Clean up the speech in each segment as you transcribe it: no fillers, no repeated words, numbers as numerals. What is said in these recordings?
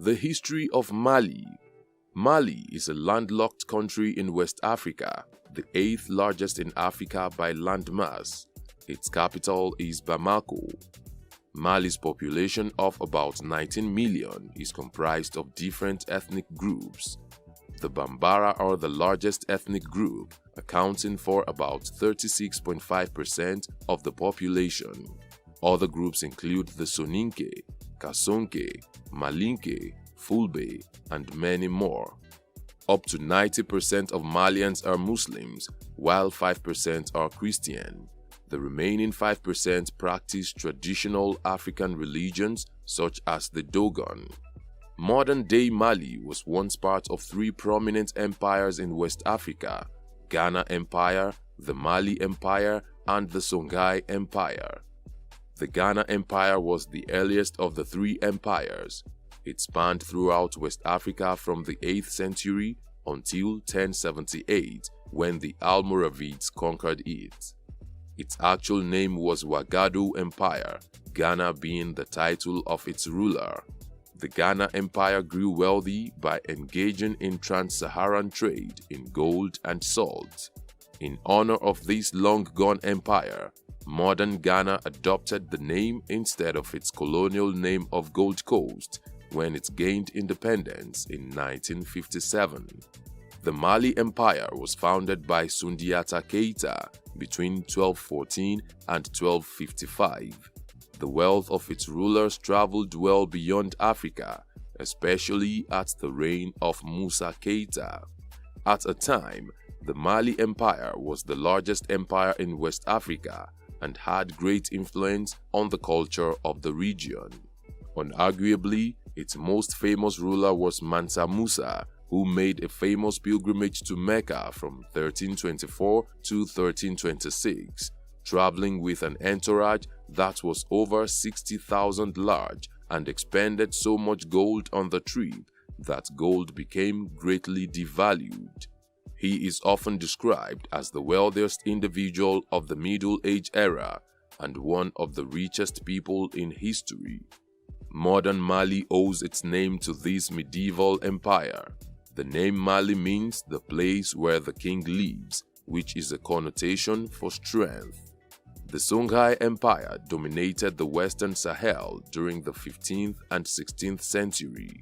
The history of Mali. Mali is a landlocked country in West Africa, the 8th largest in Africa by landmass. Its capital is Bamako. Mali's population of about 19 million is comprised of different ethnic groups. The Bambara are the largest ethnic group, accounting for about 36.5% of the population. Other groups include the Soninke, Kasonke, Malinke, Fulbe, and many more. Up to 90% of Malians are Muslims, while 5% are Christian. The remaining 5% practice traditional African religions such as the Dogon. Modern-day Mali was once part of 3 prominent empires in West Africa: Ghana Empire, the Mali Empire, and the Songhai Empire. The Ghana Empire was the earliest of the 3 empires. It spanned throughout West Africa from the 8th century until 1078, when the Almoravids conquered it. Its actual name was Ouagadougou Empire, Ghana being the title of its ruler. The Ghana Empire grew wealthy by engaging in trans-Saharan trade in gold and salt. In honor of this long-gone empire, modern Ghana adopted the name instead of its colonial name of Gold Coast when it gained independence in 1957. The Mali Empire was founded by Sundiata Keita between 1214 and 1255. The wealth of its rulers traveled well beyond Africa, especially at the reign of Musa Keita. At a time, the Mali Empire was the largest empire in West Africa and had great influence on the culture of the region. Unarguably, its most famous ruler was Mansa Musa, who made a famous pilgrimage to Mecca from 1324 to 1326, traveling with an entourage that was over 60,000 large and expended so much gold on the trip that gold became greatly devalued. He is often described as the wealthiest individual of the Middle Age era and one of the richest people in history. Modern Mali owes its name to this medieval empire. The name Mali means the place where the king lives, which is a connotation for strength. The Songhai Empire dominated the Western Sahel during the 15th and 16th century.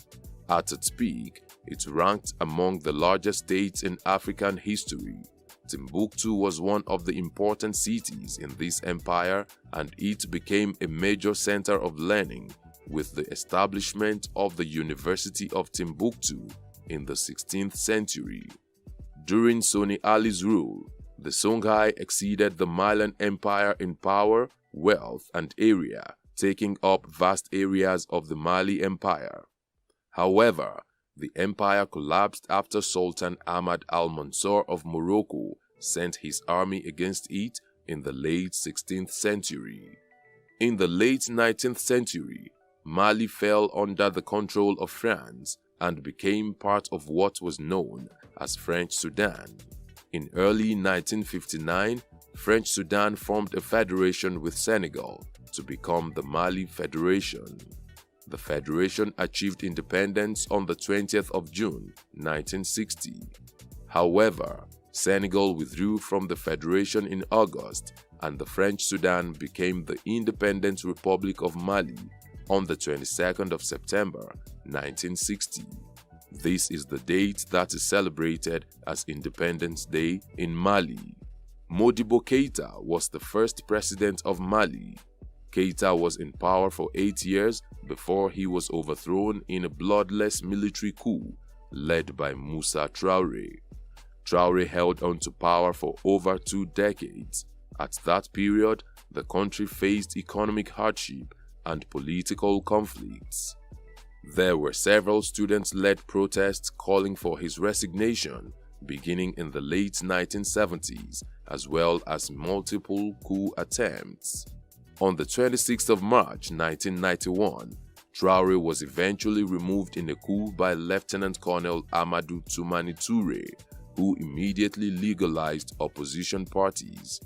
At its peak, it ranked among the largest states in African history. Timbuktu was one of the important cities in this empire, and it became a major center of learning with the establishment of the University of Timbuktu in the 16th century. During Soni Ali's rule, the Songhai exceeded the Malian Empire in power, wealth, and area, taking up vast areas of the Mali Empire. However, the empire collapsed after Sultan Ahmad al-Mansur of Morocco sent his army against it in the late 16th century. In the late 19th century, Mali fell under the control of France and became part of what was known as French Sudan. In early 1959, French Sudan formed a federation with Senegal to become the Mali Federation. The federation achieved independence on the 20th of June, 1960. However, Senegal withdrew from the federation in August, and the French Sudan became the Independent Republic of Mali on the 22nd of September, 1960. This is the date that is celebrated as Independence Day in Mali. Modibo Keita was the first president of Mali. Keita was in power for 8 years before he was overthrown in a bloodless military coup led by Moussa Traoré. Traoré held on to power for over 2 decades. At that period, the country faced economic hardship and political conflicts. There were several student-led protests calling for his resignation beginning in the late 1970s, as well as multiple coup attempts. On the 26th of March 1991, Traoré was eventually removed in a coup by Lieutenant Colonel Amadou Toumani Touré, who immediately legalized opposition parties.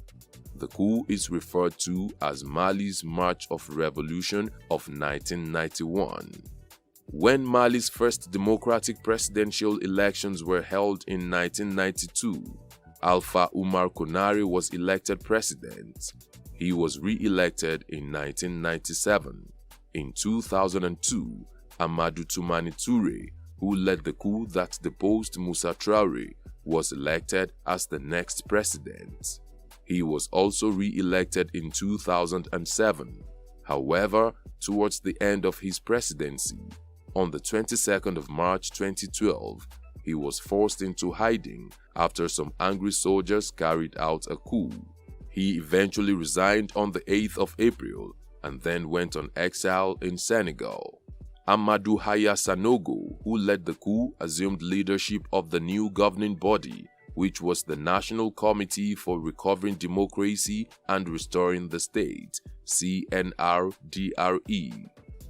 The coup is referred to as Mali's March of Revolution of 1991. When Mali's first democratic presidential elections were held in 1992, Alpha Umar Konaré was elected president. He was re-elected in 1997. In 2002, Amadou Toumani Touré, who led the coup that deposed Moussa Traoré, was elected as the next president. He was also re-elected in 2007. However, towards the end of his presidency, on the 22nd of March 2012, he was forced into hiding after some angry soldiers carried out a coup. He eventually resigned on the 8th of April and then went on exile in Senegal. Amadou Haya Sanogo, who led the coup, assumed leadership of the new governing body, which was the National Committee for Recovering Democracy and Restoring the State, CNRDRE.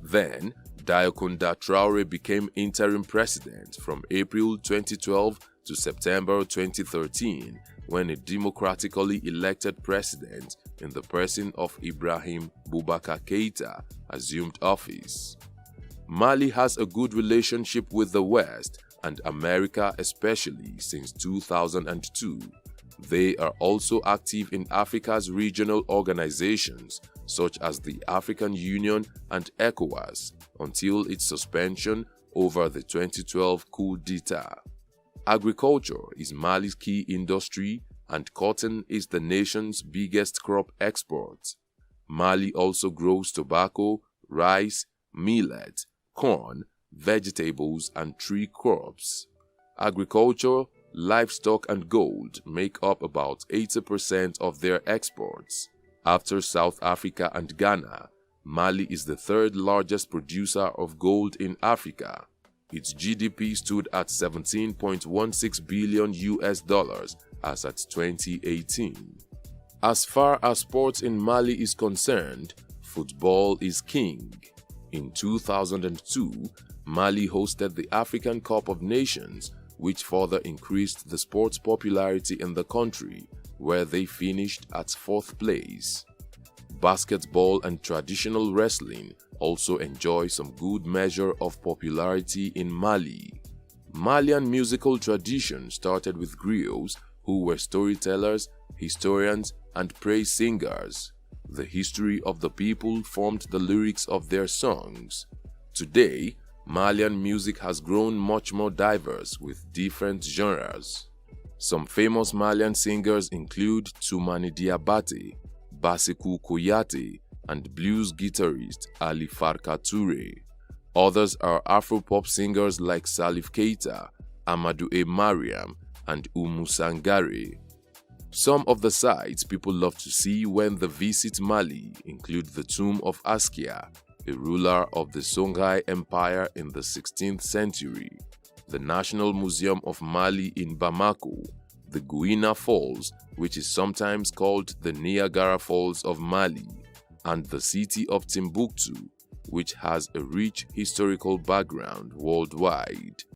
Then, Diakunda Traoré became interim president from April 2012 to September 2013, when a democratically elected president in the person of Ibrahim Boubacar Keïta assumed office. Mali has a good relationship with the West and America, especially since 2002. They are also active in Africa's regional organizations such as the African Union and ECOWAS until its suspension over the 2012 coup d'etat. Agriculture is Mali's key industry and cotton is the nation's biggest crop export. Mali also grows tobacco, rice, millet, corn, vegetables, and tree crops. Agriculture, livestock, and gold make up about 80% of their exports. After South Africa and Ghana, Mali is the third largest producer of gold in Africa. Its GDP stood at $17.16 billion as at 2018. As far as sports in Mali is concerned, football is king. In 2002, Mali hosted the African Cup of Nations, which further increased the sport's popularity in the country, where they finished at 4th place. Basketball and traditional wrestling also enjoy some good measure of popularity in Mali. Malian musical tradition started with griots, who were storytellers, historians, and praise singers. The history of the people formed the lyrics of their songs. Today, Malian music has grown much more diverse with different genres. Some famous Malian singers include Toumani Diabaté, Basekou Kouyate, and blues guitarist Ali Farka Touré. Others are Afro-pop singers like Salif Keita, Amadou E. Mariam, and Oumou Sangare. Some of the sights people love to see when they visit Mali include the tomb of Askia, a ruler of the Songhai Empire in the 16th century, the National Museum of Mali in Bamako, the Gouina Falls, which is sometimes called the Niagara Falls of Mali, and the city of Timbuktu, which has a rich historical background worldwide.